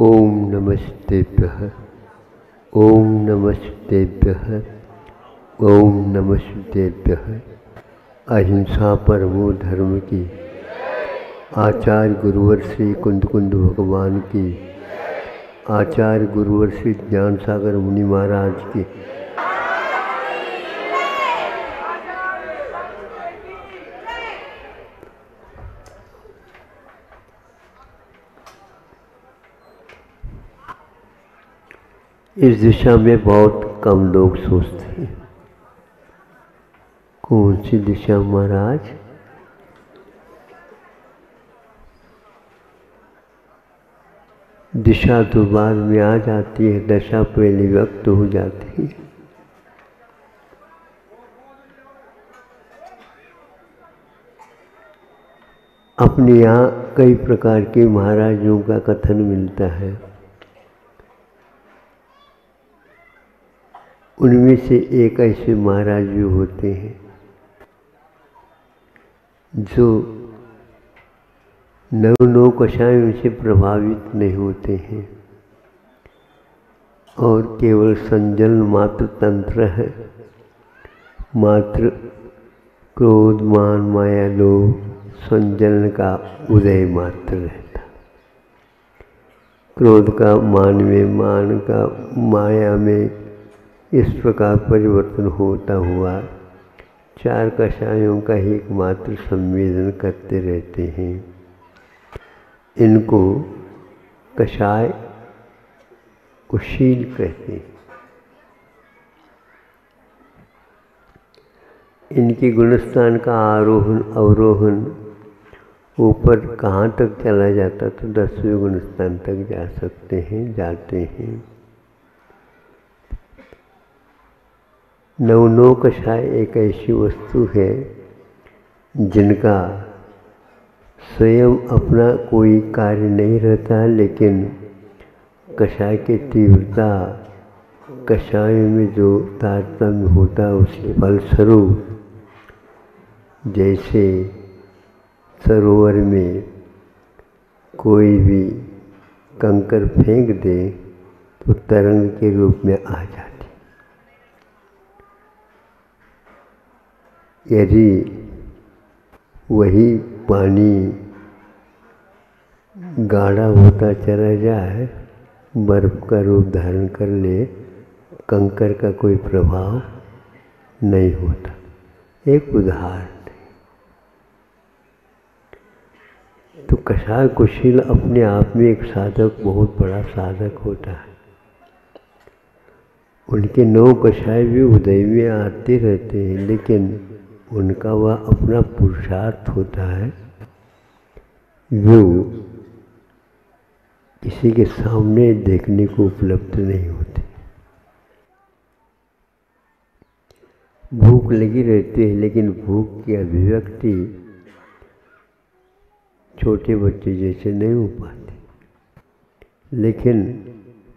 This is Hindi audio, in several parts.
ओम नमस्तेभ्यः। ओम नमस्तेभ्यः। ओम नमस्तेभ्यः। अहिंसा परमो धर्म की, आचार्य गुरुवर श्री कुंद कुंद भगवान की, आचार्य गुरुवर श्री ज्ञान सागर मुनि महाराज की। इस दिशा में बहुत कम लोग सोचते हैं। कौन सी दिशा महाराज? दिशा तो बाद में आ जाती है, दशा पहले व्यक्त हो जाती है। अपने यहाँ कई प्रकार के महाराजों का कथन मिलता है। उनमें से एक ऐसे महाराज भी होते हैं जो नव कषायों से प्रभावित नहीं होते हैं और केवल संजलन मात्र तंत्र है। मात्र क्रोध मान माया लोभ संजलन का उदय मात्र रहता। क्रोध का मान में, मान का माया में, इस प्रकार परिवर्तन होता हुआ चार कषायों का ही एकमात्र संवेदन करते रहते हैं। इनको कषाय कुशील कहते हैं। इनके गुणस्थान का आरोहण अवरोहण ऊपर कहाँ तक चला जाता तो 10वें गुणस्थान तक जा सकते हैं, जाते हैं। नौ कषाय एक ऐसी वस्तु है जिनका स्वयं अपना कोई कार्य नहीं रहता, लेकिन कषाय की तीव्रता, कषाय में जो तारतम्य होता है उसके फलस्वरूप जैसे सरोवर में कोई भी कंकर फेंक दे तो तरंग के रूप में आ जाती। यदि वही पानी गाढ़ा होता चला जाए, बर्फ का रूप धारण कर ले, कंकर का कोई प्रभाव नहीं होता। एक उदाहरण। तो कषाय कुशील अपने आप में एक साधक, बहुत बड़ा साधक होता है। उनके 9 कषाय भी उदय में आते रहते हैं, लेकिन उनका वह अपना पुरुषार्थ होता है जो किसी के सामने देखने को उपलब्ध नहीं होती। भूख लगी रहती है, लेकिन भूख की अभिव्यक्ति छोटे बच्चे जैसे नहीं हो पाती। लेकिन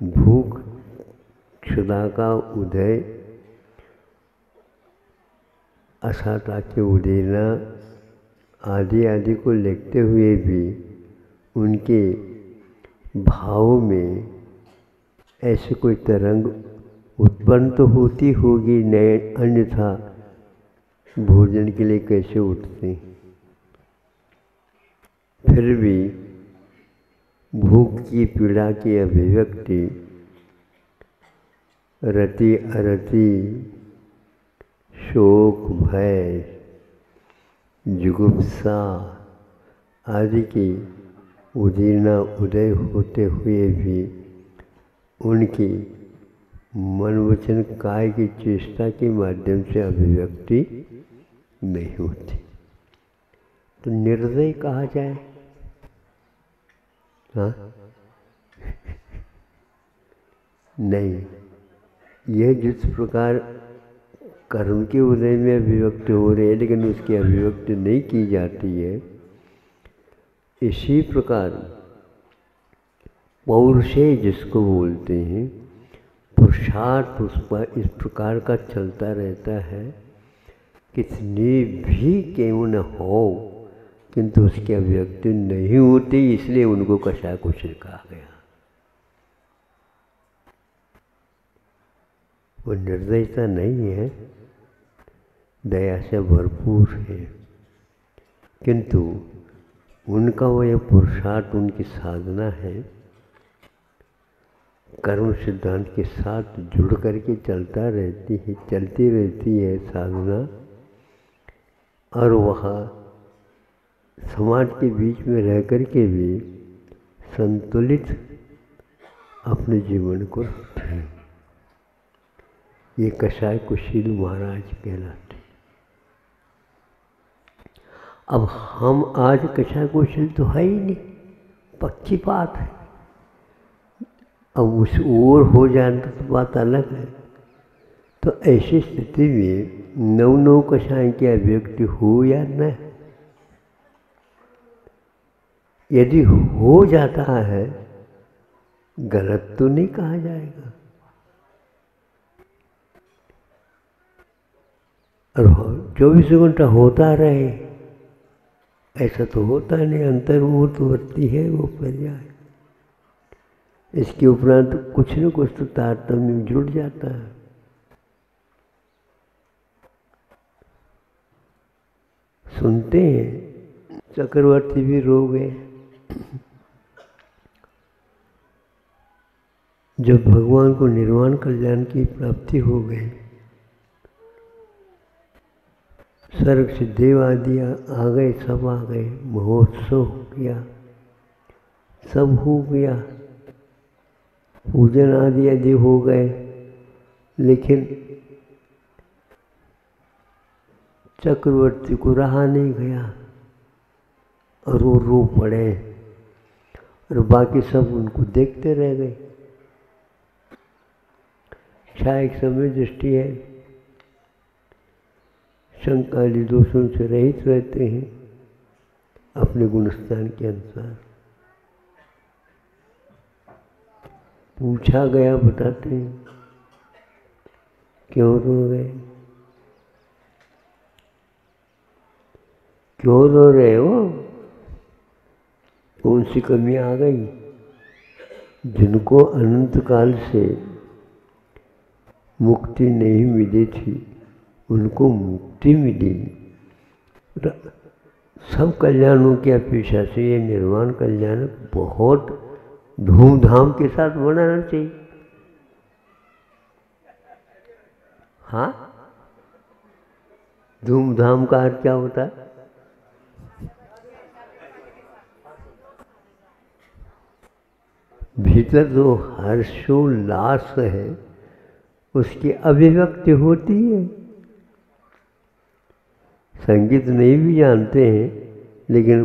भूख, क्षुधा का उदय, असाता के उदेना आदि आदि को लिखते हुए भी उनके भाव में ऐसे कोई तरंग उत्पन्न तो होती होगी, नए अन्यथा भोजन के लिए कैसे उठते। फिर भी भूख की पीड़ा की अभिव्यक्ति रति अरति, शोक भय जुगुप्सा आदि की उदीर्णा उदय होते हुए भी उनकी मन वचन काय की चेष्टा के माध्यम से अभिव्यक्ति नहीं होती। तो निर्दय कहा जाए? हाँ नहीं, यह जिस प्रकार कर्म के उदय में अभिव्यक्त हो रहे हैं, लेकिन उसकी अभिव्यक्ति नहीं की जाती है, इसी प्रकार पौरुषेय जिसको बोलते हैं, पुरुषार्थ उस पर इस प्रकार का चलता रहता है, कितनी भी क्यों न हो, किंतु उसकी अभिव्यक्ति नहीं होती, इसलिए उनको कषाय कुशील कहा गया। वो निर्दयता नहीं है, दया से भरपूर है, किंतु उनका वो यह पुरुषार्थ, उनकी साधना है, कर्म सिद्धांत के साथ जुड़ करके चलती रहती है साधना, और वह समाज के बीच में रह करके भी संतुलित अपने जीवन को रखते हैं। ये कसाय कुशील महाराज कहलाते। अब हम आज कसाय कुशील तो है ही नहीं, पक्की बात है। अब उस ओर हो जाए तो बात अलग है। तो ऐसी स्थिति में नव कसाय की अभिव्यक्ति हो या न, यदि हो जाता है गलत तो नहीं कहा जाएगा। और 24 घंटा होता रहे ऐसा तो होता नहीं, अंतर्मुहूर्तवर्ती है वो पर्याय। इसके उपरांत कुछ न कुछ तो तारतम्य जुड़ जाता है। सुनते हैं चक्रवर्ती भी रो गए जब भगवान को निर्वाण कल्याण की प्राप्ति हो गई। स्वर्ग से देव आदि आ गए, सब आ गए, महोत्सव हो गया, सब हो गया, पूजन आदि हो गए, लेकिन चक्रवर्ती को रहा नहीं गया और वो रो पड़े और बाकी सब उनको देखते रह गए। क्षायिक समय दृष्टि है, शंकादि दोषों से रहित रहते हैं अपने गुणस्थान के अनुसार। पूछा गया, बताते हैं क्यों रो गए, क्यों रो रहे हो, कौन सी कमी आ गई। जिनको अनंत काल से मुक्ति नहीं मिली थी उनको मुक्ति मिली। सब कल्याणों की अपेक्षा से ये निर्वाण कल्याण बहुत धूमधाम के साथ मनाना चाहिए। हाँ, धूमधाम का अर्थ क्या होता है? भीतर जो हर्षोल्लास है उसकी अभिव्यक्ति होती है। संगीत नहीं भी जानते हैं लेकिन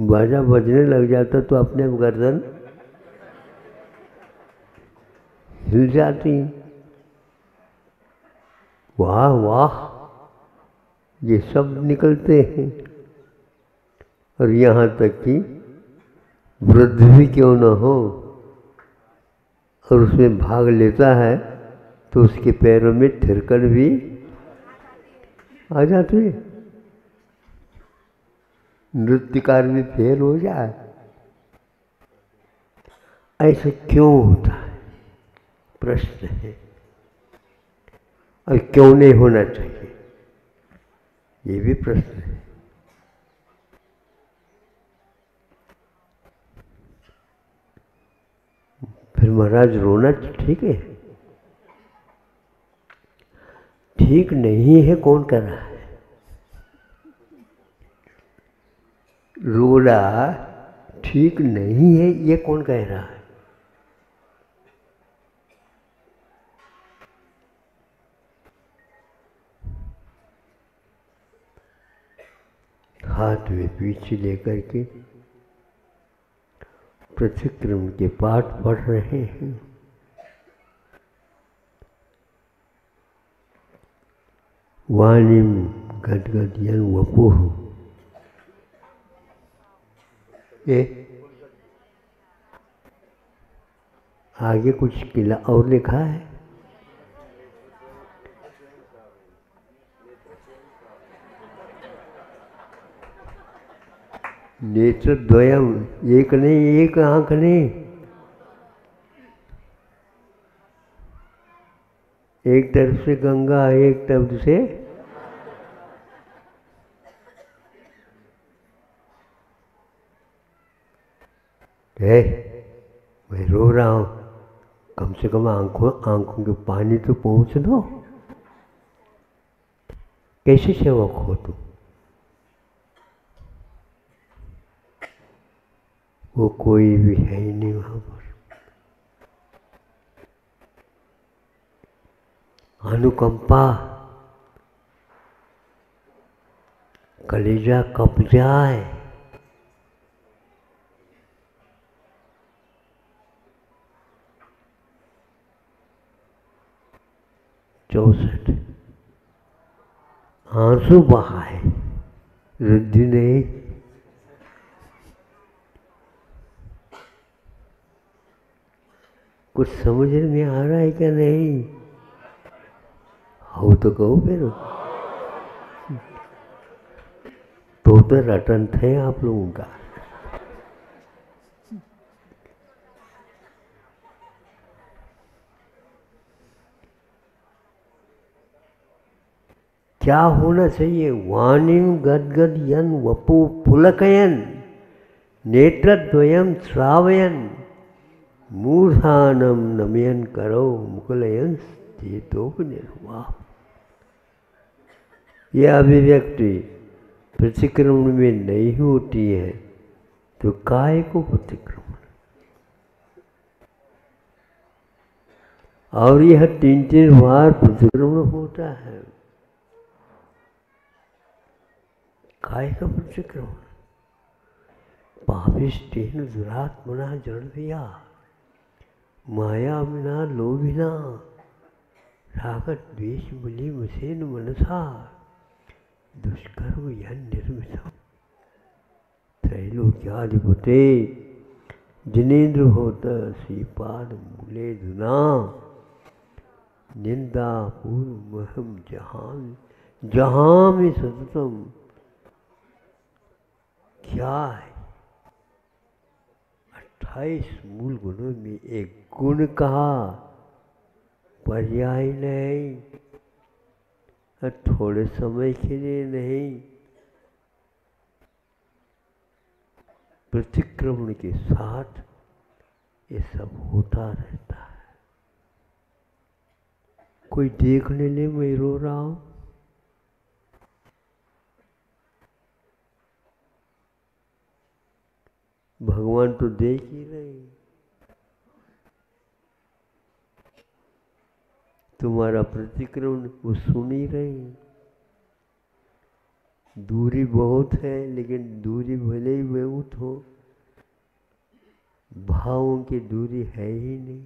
बाजा बजने लग जाता तो अपने आप गर्दन हिल जाती। वाह वाह, ये सब निकलते हैं। और यहाँ तक कि वृद्ध भी क्यों न हो और उसमें भाग लेता है तो उसके पैरों में थिरकन भी आ जाती है। नृत्यकार भी फेल हो जाए, ऐसा क्यों होता है प्रश्न है। और क्यों नहीं होना चाहिए ये भी प्रश्न है। फिर महाराज रोना ठीक है? ठीक नहीं है, कौन कर रहा है? रोना ठीक नहीं है ये कौन कह रहा है? हाथ में पीछे लेकर के प्रतिक्रम के पाठ पढ़ रहे हैं। वाणिम गदगदयन वपुः। ये आगे कुछ किला और लिखा है। नेत्र द्वयम, एक नहीं, एक आंख नहीं, एक तरफ से गंगा, एक तरफ से मैं रो रहा हूं, कम से कम आंखों के पानी तो पहुंच दो। कैसे सेवक हो तुम? वो कोई भी है ही नहीं वहां पर। अनुकंपा, कलेजा कप जाए। चौसठ आंसू बहाए, रुद्धि नहीं। कुछ समझ में आ रहा है क्या? नहीं हो तो कहो फिर। तो रटन थे आप लोगों का। क्या होना चाहिए? वाणिम गदगद यन वपु पुलकयन नेत्रद्वयम श्रावयन मूर्धानम नमयन करो मुकुलयन चेतोपनिर्वाह। यह अभिव्यक्ति प्रतिक्रमण में नहीं होती है तो काय को प्रतिक्रमण? और यह 3-3 बार प्रतिक्रमण होता है। काय का प्रतिक्रमण? पापिष्टेन दुरात्मना जड़भिया माया विना लोभिना रागत द्वेष बलि मसेन मनसा दुष्कर्म यन निर्मितम। त्रैलोक्याधिपते जिनेन्द्र होता श्रीपाद मूले धुना निंदा पूर्व महम जहां में सततम। क्या है? 28 मूल गुणों में एक गुण कहा, पर्याय नहीं, थोड़े समय के लिए नहीं, प्रतिक्रमण के साथ ये सब होता रहता है। कोई देखने ले मैं रो रहा हूं, भगवान तो देख ही रहे, तुम्हारा प्रतिक्रमण वो सुन ही रहे। दूरी बहुत है, लेकिन दूरी भले ही बहुत हो, भावों की दूरी है ही नहीं।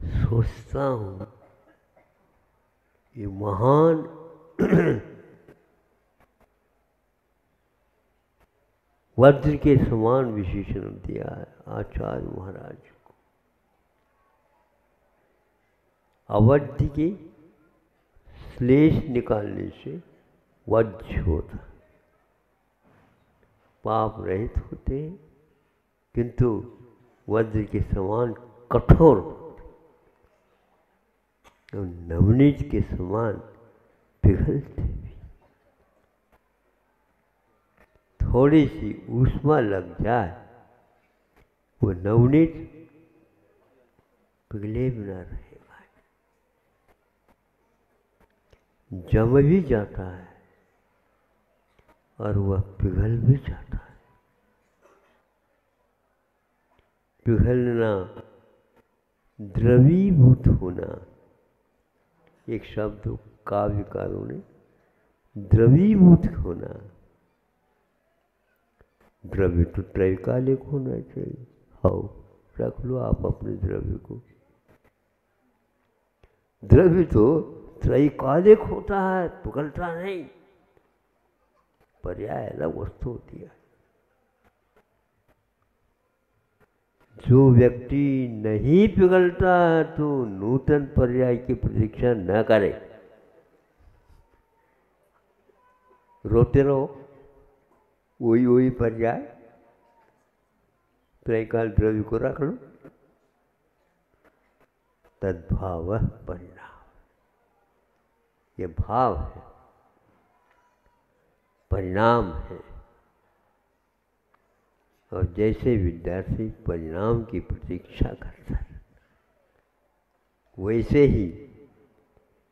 सोचता हूं ये महान वज्र के समान विशेषण दिया है आचार्य महाराज को। अवध्य के श्लेष निकालने से वज्र होता, पाप रहित होते, किंतु वज्र के समान कठोर और नवनीत के समान पिघलते भी। थोड़ी सी ऊष्मा लग जाए वो नवनीत पिघले बिना रहेगा। जम भी जाता है और वह पिघल भी जाता है। पिघलना, द्रवीभूत होना, एक शब्द काव्यकारों ने द्रवीभूत होना। द्रव्य तो त्रैकालिक होना चाहिए। आओ रख लो आप अपने द्रव्य को। द्रव्य तो त्रैकालिक होता है, पिघलता नहीं। पर्याय अलग वस्तु होती है। जो व्यक्ति नहीं पिघलता है तो नूतन पर्याय की प्रतीक्षा न करे। रोते रहो, वही पर्याय, त्रैकाल द्रव्य को रख लो। तद्भाव परिणाम। ये भाव है, परिणाम है। और जैसे विद्यार्थी परिणाम की प्रतीक्षा करता है, वैसे ही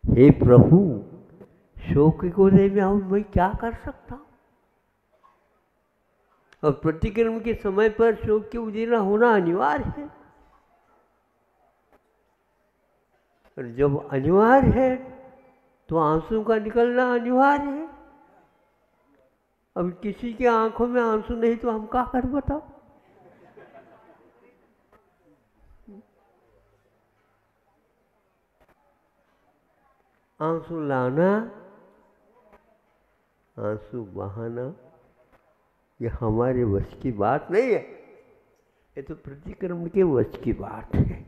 हे प्रभु, शोक को दे मैं क्या कर सकता हूं? और प्रतिक्रमण के समय पर शोक की उदीना होना अनिवार्य है। और जब अनिवार्य है तो आंसू का निकलना अनिवार्य है। अब किसी के आंखों में आंसू नहीं तो हम क्या कर बताओ? आंसू लाना, आंसू बहाना, ये हमारे वश की बात नहीं है। ये तो प्रतिक्रमण के वश की बात है।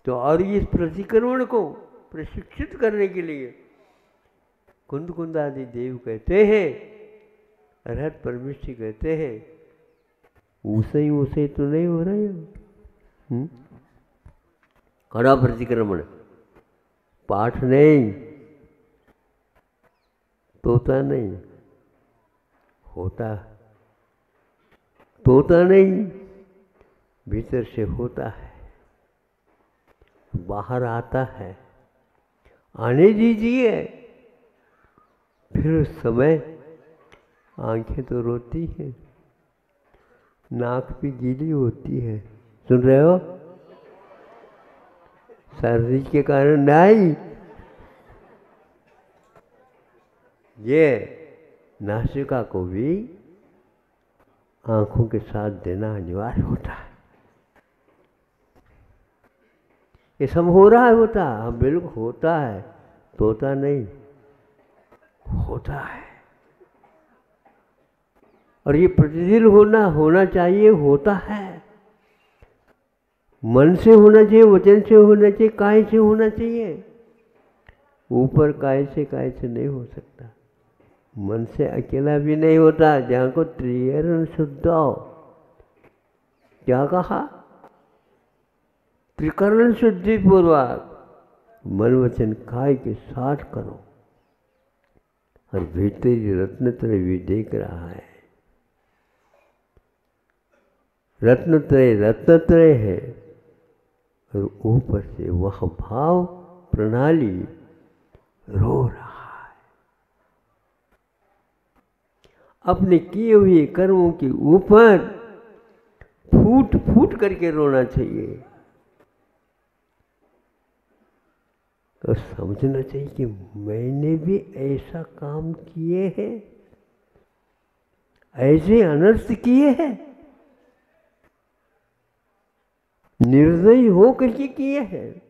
तो और इस प्रतिक्रमण को प्रशिक्षित करने के लिए कुंद कुंद आदि देव कहते हैं, अरहत परमेश्वर कहते हैं, ऊसे तो नहीं हो रहे हो। कड़ा प्रतिक्रमण, पाठ नहीं, तोता नहीं, होता तोता नहीं, भीतर से होता है, बाहर आता है। आने दीजिए, फिर उस समय आंखें तो रोती हैं, नाक भी गीली होती है। सुन रहे हो? सर्दी के कारण नहीं, ये नासिका को भी आंखों के साथ देना अनिवार्य होता है। ये सब हो रहा है, होता है, हाँ बिल्कुल होता है, तोता नहीं, होता है। और ये प्रतिदिन होना चाहिए, होता है। मन से होना चाहिए, वचन से होना चाहिए, काय से होना चाहिए। ऊपर काय से नहीं हो सकता। मन से अकेला भी नहीं होता। जहाँ को त्रिकरण शुद्ध, क्या कहा? त्रिकरण शुद्धि पूर्वक मन वचन काय के साथ करो। और भीतरी रत्नत्रय भी देख रहा है। रत्नत्रय है, और ऊपर से वह भाव प्रणाली रो रहा है। अपने किए हुए कर्मों के ऊपर फूट फूट करके रोना चाहिए। तो समझना चाहिए कि मैंने भी ऐसा काम किए हैं, ऐसे अनर्थ किए हैं, निर्दयी हो करके किए हैं।